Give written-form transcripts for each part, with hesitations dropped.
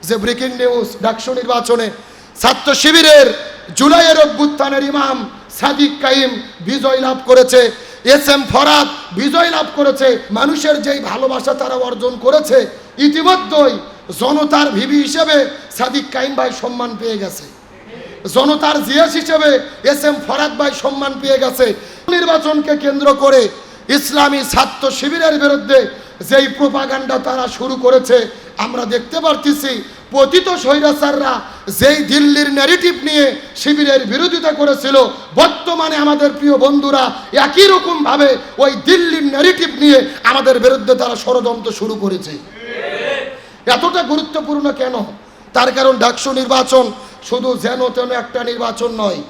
যে breaking news, DUCSU নির্বাচনে ছাত্র শিবিরের জুলাইয়ের অভ্যুত্থানের ইমাম সাদিক কাইম বিজয় লাভ করেছে, এস এম ফরাদ বিজয় লাভ করেছে। মানুষের যেই ভালোবাসা তারা অর্জন করেছে, ইতিমধ্যেই জনতার ভিবি হিসেবে সাদিক কাইম ভাই সম্মান পেয়ে গেছে, জনতার জিএস হিসেবে এস এম ফরাদ ভাই সম্মান পেয়ে গেছে। নির্বাচনকে কেন্দ্র করে ইসলামী ছাত্র শিবিরের বিরুদ্ধে যেই প্রোপাগান্ডা তারা শুরু করেছে, আমরা দেখতে পারতেছি পতিত স্বৈরাচাররা যেই দিল্লির ন্যারেটিভ নিয়ে শিবিরের বিরোধিতা করেছিল, বর্তমানে আমাদের প্রিয় বন্ধুরা একই রকমভাবে ওই দিল্লির ন্যারেটিভ নিয়ে আমাদের বিরুদ্ধে তারা ষড়যন্ত্র শুরু করেছে। এতটা গুরুত্বপূর্ণ কেন? তার কারণ ডাকসু নির্বাচন শুধু যেন তেন একটা নির্বাচন নয়।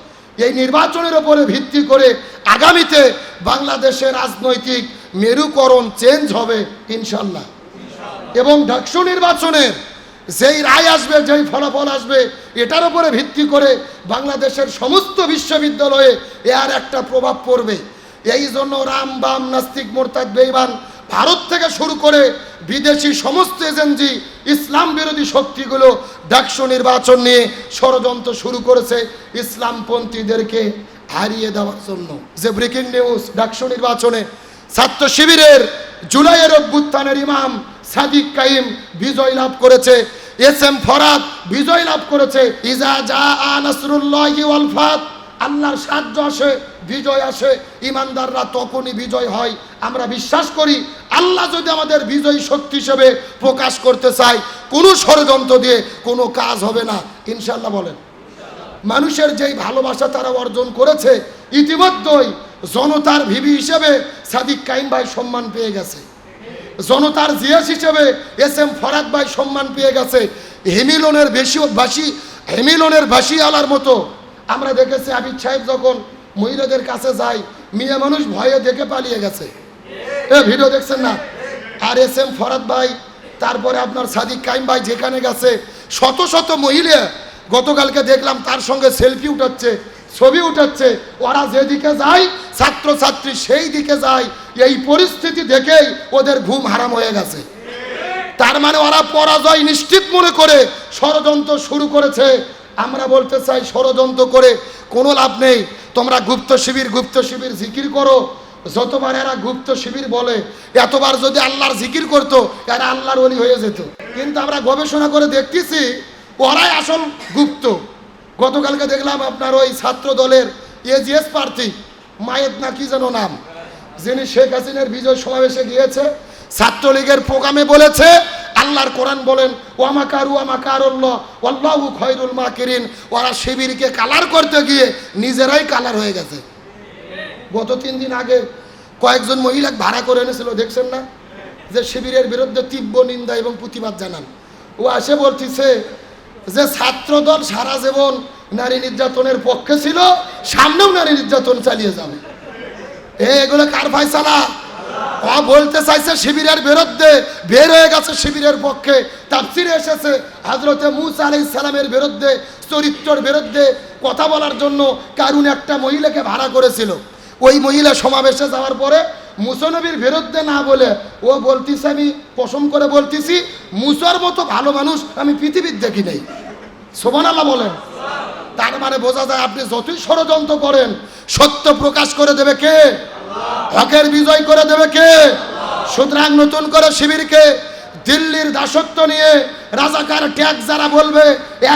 এই নির্বাচনের উপরে ভিত্তি করে আগামীতে বাংলাদেশের রাজনৈতিক মেরুকরণ চেঞ্জ হবে ইনশাল্লাহ। এবং ডাকসু নির্বাচনের যেই রায় আসবে, যেই ফলাফল আসবে, এটার উপরে ভিত্তি করে বাংলাদেশের সমস্ত বিশ্ববিদ্যালয়ে এর একটা প্রভাব পড়বে। এই জন্য রাম বাম নাস্তিক মোরতাদ বেঈমান ভারত থেকে শুরু করে বিদেশি সমস্ত এজেন্সি, ইসলাম বিরোধী শক্তিগুলো ডাকসু নির্বাচন নিয়ে ষড়যন্ত্র শুরু করেছে ইসলামপন্থীদেরকে হারিয়ে দেওয়ার জন্য। যে ব্রেকিং নিউজ, ডাকসু নির্বাচনে ছাত্র শিবিরের জুলাইয়ের অভ্যুত্থানের ইমাম সাদিক কাইম বিজয় লাভ করেছে, এস এম ফরাদ বিজয় লাভ করেছে। ইজা জাআ নাসরুল্লাহি ওয়াল ফাত, আল্লাহর সাহায্য আসে, বিজয় আসে, ইমানদাররা তখনই বিজয় হয়। আমরা বিশ্বাস করি আল্লাহ যদি আমাদের বিজয়ী শক্তি হিসেবে প্রকাশ করতে চায়, কোনো ষড়যন্ত্র দিয়ে কোনো কাজ হবে না ইনশাল্লাহ। বলেন, মানুষের যেই ভালোবাসা তারা অর্জন করেছে, ইতিমধ্যেই জনতার ভিবি হিসেবে সাদিক কাইম ভাই সম্মান পেয়ে গেছে, জনতার জিএস হিসেবে এস এম ফরাদ ভাই সম্মান পেয়ে গেছে। হেমিলনের ভাসি আলার মতো আমরা দেখেছি আবিদ সাহেব যখন মহিলাদের কাছে যায়, মেয়ে মানুষ ভয়ে দেখে পালিয়ে গেছে, ভিডিও দেখছেন না? আর এস এম ফরাদ ভাই, তারপরে আপনার সাদিক কাইম ভাই যেখানে গেছে, শত শত মহিলা গতকালকে দেখলাম তার সঙ্গে সেলফি উঠাচ্ছে, ছবি উঠাচ্ছে। ওরা যেদিকে যায় ছাত্রছাত্রী সেই দিকে যায়। এই পরিস্থিতি দেখেই ওদের ঘুম হারাম হয়ে গেছে। তার মানে ওরা পরাজয় নিশ্চিত মনে করে ষড়যন্ত্র শুরু করেছে। আমরা বলতে চাই ষড়যন্ত্র করে কোনো লাভ নেই। তোমরা গুপ্ত শিবির জিকির করো, যতবার এরা গুপ্ত শিবির বলে, এতবার যদি আল্লাহর জিকির করতো এরা আল্লাহর ওলি হয়ে যেত। কিন্তু আমরা গবেষণা করে দেখতেছি ওরাই আসল গুপ্ত। গতকালকে দেখলাম আপনার ওই ছাত্র দলের এজিএস প্রার্থী মায়েদ না কি যেন নাম, যিনি শেখ হাসিনার বিজয় সমাবেশে গিয়েছে, ছাত্রলীগের প্রোগ্রামে বলেছে আল্লাহর কোরআন বলেন ওয়ামাকারু ওয়ামাকারুল্লাহ ওয়াল্লাহু খায়রুল মাকিরিন। ওরা শিবিরকে কালার করতে গিয়ে নিজেরাই কালার হয়ে গেছে। গত 3 দিন আগে কয়েকজন মহিলা ভাড়া করে এনেছিল, দেখছেন না? যে শিবিরের বিরুদ্ধে তীব্র নিন্দা এবং প্রতিবাদ জানান। ও এসে বলতেছে যে ছাত্রদল সারা জীবন নারী নির্যাতনের পক্ষে ছিল, সামনেও নারী নির্যাতন চালিয়ে যাবে। এগুলো কার ফায়সালা? বলতে চাইছে শিবিরের বিরুদ্ধে, বের হয়ে গেছে শিবিরের পক্ষে। তাফসিরে এসেছে হযরতে মূসা আলাইহিস সালামের বিরুদ্ধে, চরিত্রের বিরুদ্ধে কথা বলার জন্য কারুন একটা মহিলাকে ভাড়া করেছিল। ওই মহিলা সমাবেশে যাওয়ার পরে মুসা নবীর বিরুদ্ধে না বলে ও বলতেছে, আমি কসম করে বলতেছি মুসার মতো ভালো মানুষ আমি পৃথিবীর দেখি নাই। সুবহানাল্লাহ বলেন। তার মানে বোঝা যায় আপনি যতই ষড়যন্ত্র করেন, সত্য প্রকাশ করে দেবে কে? হকের বিজয় করে দেবে কে? সুতরাং নতুন করে শিবিরকে দিল্লির দাসত্ব নিয়ে রাজাকার ট্যাগ যারা বলবে,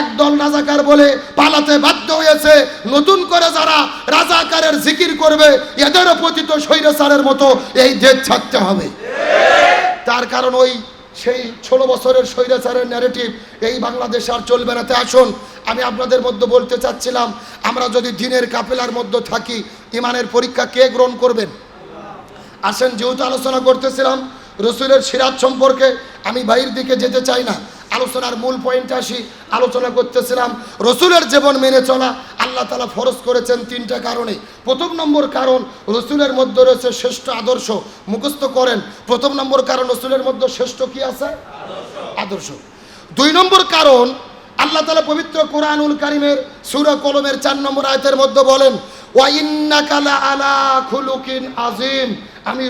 একদল রাজাকার বলে পালাতে বাধ্য হয়েছে, নতুন করে যারা রাজাকারের জিকির করবে এদেরও পতিত স্বৈরাচারের মতো এই দেশ ছাড়তে হবে। তার কারণ ওই সেই 16 বছরের স্বৈরাচারের ন্যারেটিভ এই বাংলাদেশে আর চলবে না। আসুন আমি আপনাদের মধ্যে বলতে চাচ্ছিলাম, আমরা যদি দিনের কাফেলার মধ্যে থাকি, ইমানের পরীক্ষা কে গ্রহণ করবেন? আসেন, যেহেতু আলোচনা করতেছিলাম রসুলের সিরাত সম্পর্কে, আমি বাইরের দিকে যেতে চাই না, আলোচনার মূল পয়েন্টে আসি। আলোচনা করতেছিলাম রসুলের জীবন মেনে চলা আল্লাহ তাআলা ফরজ করেছেন 3টা কারণে। প্রথম নম্বর কারণ, রসুলের মধ্যে রয়েছে শ্রেষ্ঠ আদর্শ। মুখস্থ করেন, প্রথম নম্বর কারণ রসুলের মধ্যে শ্রেষ্ঠ কি আছে? আদর্শ। 2 নম্বর কারণ, আল্লাহ তাআলা পবিত্র কোরআনুল কারীমের সূরা কলমের 4 নম্বর আয়াতের মধ্যে বলেন ওয়া ইন্নাকা লা আলা খুলুকিন আযীম, আমি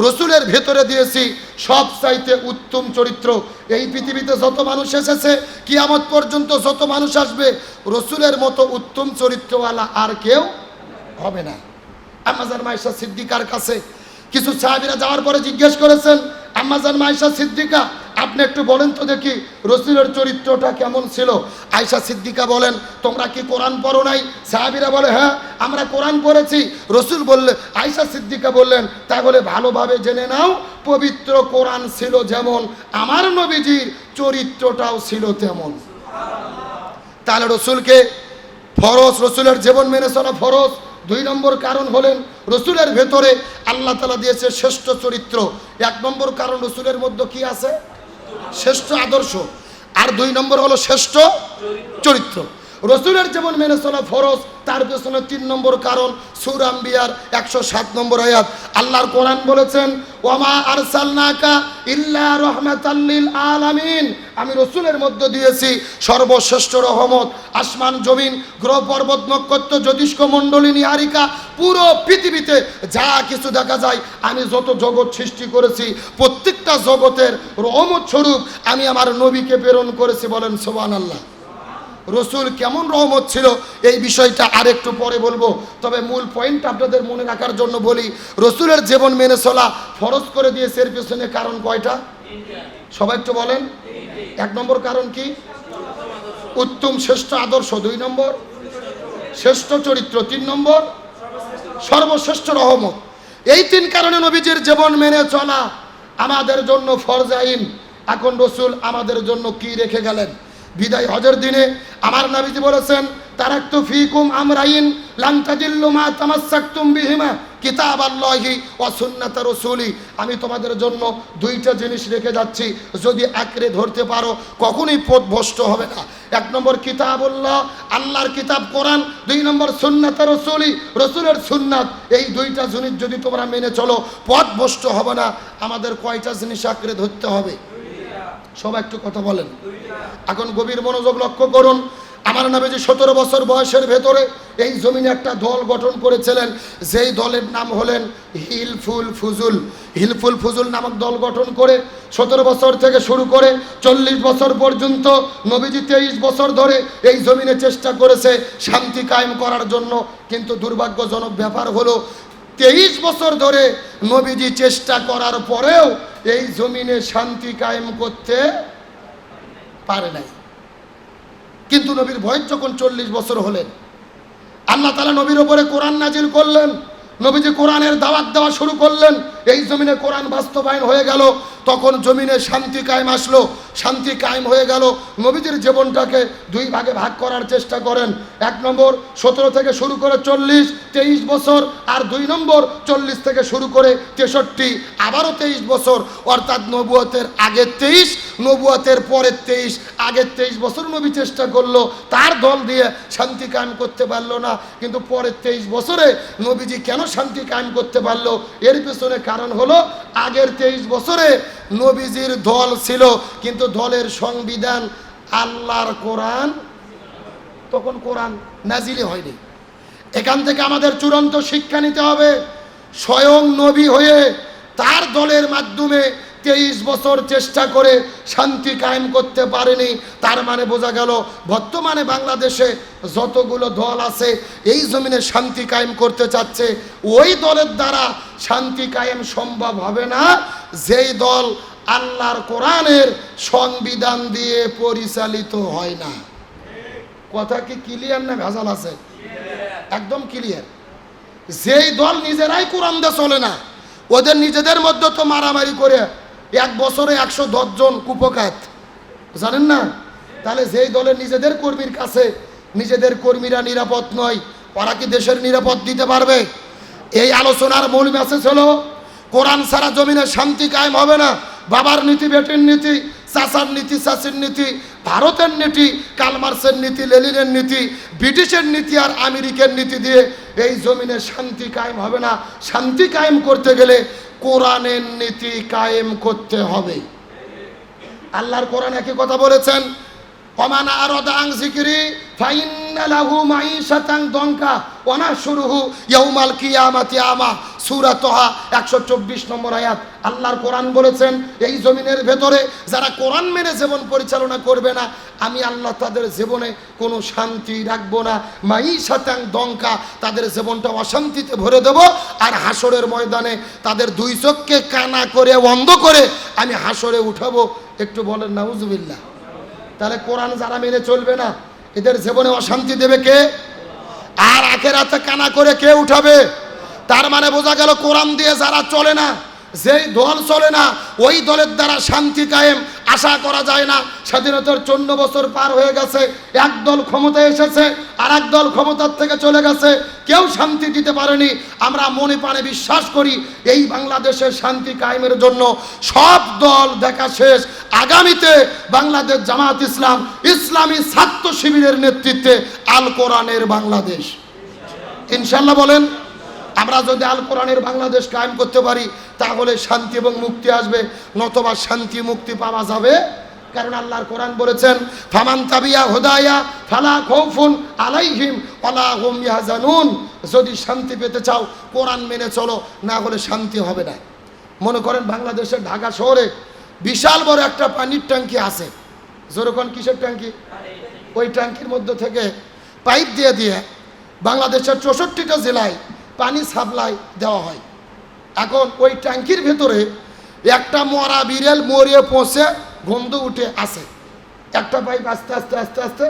রসুলের ভেতরে দিয়েছি সবচাইতে উত্তম চরিত্র। এই পৃথিবীতে যত মানুষ এসেছে, কিয়ামত পর্যন্ত যত মানুষ আসবে, রসুলের মতো উত্তম চরিত্রওয়ালা আর কেউ হবে না। আম্মাজান মায়েশা সিদ্দিকার কাছে কিছু সাহাবীরা যাওয়ার পরে জিজ্ঞেস করেছেন, আম্মাজান মায়েশা সিদ্দিকা, আপনি একটু বলেন তো দেখি রসুলের চরিত্রটা কেমন ছিল। আয়েশা সিদ্দিকা বলেন, তোমরা কি কোরআন পড়ো নাই? সাহাবীরা বলে, হ্যাঁ আমরা কোরআন পড়েছি। রসুল বললে, আয়েশা সিদ্দিকা বললেন, তাহলে ভালোভাবে জেনে নাও, পবিত্র কোরআন ছিল যেমন, আমার নবীজির চরিত্রটাও ছিল তেমন। তাহলে রসুলকে ফরজ, রসুলের জীবন মেনে চলা ফরজ। 2 নম্বর কারণ হলেন রসুলের ভেতরে আল্লাহ তাআলা দিয়েছে শ্রেষ্ঠ চরিত্র। 1 নম্বর কারণ রসুলের মধ্যে কি আছে? শ্রেষ্ঠ আদর্শ। আর 2 নম্বর হলো শ্রেষ্ঠ চরিত্র। রসুলের জীবন মেনে চলা ফরজ। তার পেছনে 3 নম্বর কারণ সূরা আম্বিয়ার 107 নম্বর আয়াত। আল্লাহর কোরআন বলেছেন, ওয়ামা আরসালনাকা ইল্লা রাহমাতাল লিল আলামিন, আমি রসুলের মধ্যে দিয়েছি সর্বশ্রেষ্ঠ রহমত। আসমান জমিন, গ্রহ পর্বত নক্ষত্র জ্যোতিষ্ক মণ্ডলী নিহারিকা, পুরো পৃথিবীতে যা কিছু দেখা যায়, আমি যত জগৎ সৃষ্টি করেছি, প্রত্যেকটা জগতের রহমত স্বরূপ আমি আমার নবীকে প্রেরণ করেছি। বলেন সুবহানাল্লাহ। রসুল কেমন রহমত ছিল এই বিষয়টা আরেকটু পরে বলবো, তবে মূল পয়েন্ট আপনাদের মনে রাখার জন্য বলি, রসুলের জীবন মেনে চলা ফরজ করে দিয়েছে। এর পিছনে কারণ কয়টা? সবাই একটু বলেন। 1 নম্বর কারণ কি? উত্তম শ্রেষ্ঠ আদর্শ। 2 নম্বর শ্রেষ্ঠ চরিত্র। 3 নম্বর সর্বশ্রেষ্ঠ রহমত। এই 3 কারণে নবীজির জীবন মেনে চলা আমাদের জন্য ফরজ আইন। এখন রসুল আমাদের জন্য কি রেখে গেলেন? বিদায় হজের দিনে আমার নবীজি বলেছেন, তারাকতু ফিকুম আমরাইন লান তাদিল্লু মা তামাসসাকতুম বিহিমা কিতাবাল্লাহি ওয়া সুন্নাত রাসূলি, আমি তোমাদের জন্য 2টা জিনিস রেখে যাচ্ছি, যদি আঁকড়ে ধরতে পারো কখনোই পথভ্রষ্ট হবে না। 1 নম্বর কিতাবুল্লাহ, আল্লাহর কিতাব কোরআন। 2 নম্বর সুন্নাত রাসূলি, রাসূলের সুন্নাত। এই 2টা জিনিস যদি তোমরা মেনে চলো, পথভ্রষ্ট হবে না। আমাদের কয়টা জিনিস আঁকড়ে ধরতে হবে? সবাই একটু কথা বলেন। এখন গভীর মনোযোগ লক্ষ্য করুন। আমার নবীজি 17 বছর বয়সের ভেতরে এই জমিনে একটা দল গঠন করেছিলেন, যেই দলের নাম হলেন হিলফুল ফুজুল। হিলফুল ফুজুল নামক দল গঠন করে 17 বছর থেকে শুরু করে 40 বছর পর্যন্ত নবীজি 23 বছর ধরে এই জমিনে চেষ্টা করেছে শান্তি কায়েম করার জন্য। কিন্তু দুর্ভাগ্যজনক ব্যাপার হলো, 23 বছর ধরে নবীজি চেষ্টা করার পরেও এই জমিনে শান্তি কায়েম করতে পারে নাই। কিন্তু নবীর বয়স যখন 40 বছর হলেন, আল্লাহ তাআলা নবীর উপরে কোরআন নাজিল করলেন। নবীজি কোরআনের দাওয়াত দেওয়া শুরু করলেন। এই জমিনে কোরআন বাস্তবায়ন হয়ে গেল। তখন জমিনে শান্তি কায়েম আসলো। শান্তি কায়েম হয়ে গেল। নবীজির জীবনটাকে 2 ভাগে ভাগ করার চেষ্টা করেন। 1 নম্বর 17 থেকে শুরু করে 40, 23 বছর। আর 2 নম্বর 40 থেকে শুরু করে 63, আবারও 23 বছর। অর্থাৎ নবুয়তের আগের 23, নবুয়তের পরের 23। আগের 23 বছর নবী চেষ্টা করলো, তার দল দিয়ে শান্তি কায়েম করতে পারলো না। কিন্তু পরের 23 বছরে নবীজি কেন শান্তি কায়েম করতে পারলো? এর পেছনে কারণ হলো, আগের 23 বছরে নবীজির দল ছিল, কিন্তু দলের সংবিধান আল্লাহর কোরআন, তখন কোরআন নাজিলে হয়নি। এখান থেকে আমাদের চূড়ান্ত শিক্ষা নিতে হবে, স্বয়ং নবী হয়ে তার দলের মাধ্যমে 23 বছর চেষ্টা করে শান্তি কায়েম করতে পারেনি। তার মানে বোঝা গেল, বর্তমানে বাংলাদেশে যতগুলো দল আছে এই জমিনে শান্তি কায়েম করতে চাচ্ছে, ওই দলের দ্বারা শান্তি কায়েম সম্ভব হবে না, যেই দল আল্লাহর কোরআনের সংবিধান দিয়ে পরিচালিত হয় না। কথা কি ক্লিয়ার না ভেজাল আছে? একদম ক্লিয়ার। যেই দল নিজেরাই কোরআন দিয়ে চলে না, ওদের নিজেদের মধ্যে তো মারামারি করে 1 বছরে 110 জন কুপকাত, জানেন না? তাহলে যেই দলের নিজেদের কর্মীর কাছে নিজেদের কর্মীরা নিরাপদ নয়, ওরা কি দেশের নিরাপদ দিতে পারবে? এই আলোচনার মূল মেসেজ হলো, কোরআন ছাড়া জমিনে শান্তি কায়েম হবে না। বাবার নীতি বেটির নীতি, চাচার নীতি চাচির নীতি, ভারতের নীতি, কালমার্সের নীতি, লেনিনের নীতি, ব্রিটিশের নীতি আর আমেরিকার নীতি দিয়ে এই জমিনে শান্তি কায়েম হবে না। শান্তি কায়েম করতে গেলে কোরআনের নীতি কায়েম করতে হবে। আল্লাহর কোরআন একই কথা বলেছেন, ওমান আরাদা আন যিকরি ফাইন্না লাহু মাঈশাতান দনকা ওয়া নাহশুরুহু ইয়াউমাল কিয়ামাতি আমা। সূরা তাহা 124 নম্বর আয়াত। আল্লাহর কোরআন বলেছেন, এই জমিনের ভেতরে যারা কোরআন মেনে জীবন পরিচালনা করবে না, আমি আল্লাহ তাদের জীবনে কোনো শান্তি রাখবো না। মাঈশাতান দনকা, তাদের জীবনটা অশান্তিতে ভরে দেব। আর হাসরের ময়দানে তাদের দুই চোখকে কানা করে বন্ধ করে আমি হাসরে উঠাবো। একটু বলেন নাউজুবিল্লাহ। তাহলে কোরআন যারা মেনে চলবে না, এদের জীবনে অশান্তি দেবে কে? আর আখেরাতে কানা করে কে উঠাবে? তার মানে বোঝা গেল কোরআন দিয়ে যারা চলে না, যেই দল চলে না, ওই দলের দ্বারা শান্তি কায়েম আশা করা যায় না। স্বাধীনতার 54 বছর পার হয়ে গেছে, এক দল ক্ষমতায় এসেছে, আর এক দল ক্ষমতার থেকে চলে গেছে, কেউ শান্তি দিতে পারেনি। আমরা মনে প্রাণে বিশ্বাস করি এই বাংলাদেশের শান্তি কায়েমের জন্য সব দল দেখা শেষ। আগামীতে বাংলাদেশ জামাত ইসলাম ইসলামী ছাত্র শিবিরের নেতৃত্বে আল কোরআনের বাংলাদেশ, ইনশাল্লাহ বলেন। আমরা যদি আল কোরআনের বাংলাদেশ কায়েম করতে পারি, তাহলে শান্তি এবং মুক্তি আসবে, নতবা শান্তি মুক্তি পাওয়া যাবে। কারণ আল্লাহর কোরআন বলেছেন, ফামান তাবিয়া হুদায়া ফালা খাউফুন আলাইহিম ওয়ালা হুম ইয়াহজানুন। যদি শান্তি পেতে চাও কোরআন মেনে চলো, না হলে শান্তি হবে না। মনে করেন বাংলাদেশের ঢাকা শহরে বিশাল বড় একটা পানির ট্যাঙ্কি আছে। যেরকম কিসের ট্যাঙ্কি? ওই ট্যাঙ্কির মধ্যে থেকে পাইপ দিয়ে দিয়ে বাংলাদেশের 64টা জেলায় পানি সাপ্লাই দেওয়া হয়। এখন ওই ট্যাঙ্কির ভেতরে একটা মরা বিড়াল মরিয়ে পৌঁছে গন্ধ উঠে আসে। একটা পাইপ আস্তে আস্তে আস্তে আস্তে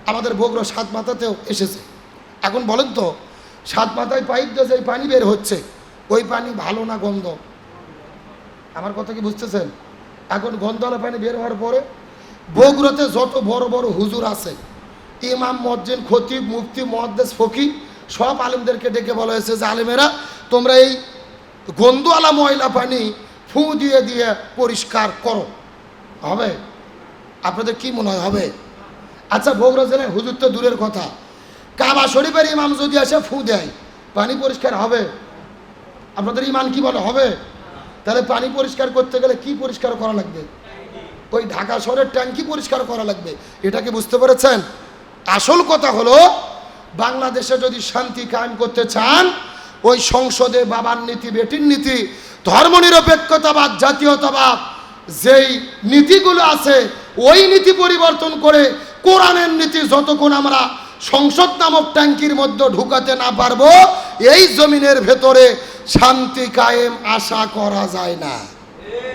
আমাদের বগুড়া সাত মাথাতেও এসেছে। এখন বলেন তো, সাত মাথায় পাইপ দিয়ে যে পানি বের হচ্ছে, ওই পানি ভালো না গন্ধ? আমার কথা কি বুঝতেছেন? এখন গন্ধওয়ালা পানি বের হওয়ার পরে বগুড়াতে যত বড় বড় হুজুর আছে, ইমাম, মজ্জিন, খতিব, মুফতি, মুহাদ্দিস, ফকিহ, সব আলেমদেরকে ডেকে বলা হয়েছে যে আলেমেরা তোমরা এই গন্ধওয়ালা ময়লা পানি ফু দিয়ে দিয়ে পরিষ্কার করো। হবে? আপনাদের কি মনে হয় হবে? আচ্ছা, বগুড়া জেলায় হুজুর তো দূরের কথা, কাবা শরীফের ইমাম যদি আসে ফু দেয়, পানি পরিষ্কার হবে? আপনাদের ইমান কি বলে হবে? তাহলে পানি পরিষ্কার করতে গেলে কি পরিষ্কার করা লাগবে? ওই ঢাকা শহরের ট্যাঙ্কি পরিষ্কার করা লাগবে। এটা কি বুঝতে পেরেছেন? আসল কথা হলো, বাংলাদেশে যদি শান্তি কায়েম করতে চান, ওই সংসদে বাবার নীতি, বেটির নীতি, ধর্মনিরপেক্ষতাবাদ, জাতীয়তাবাদ, যেই নীতিগুলো আছে, ওই নীতি পরিবর্তন করে কোরআনের নীতি যতক্ষণ আমরা সংসদ নামক ট্যাঙ্কির মধ্যে ঢুকাতে না পারবো, এই জমিনের ভেতরে শান্তি কায়েম আশা করা যায় না।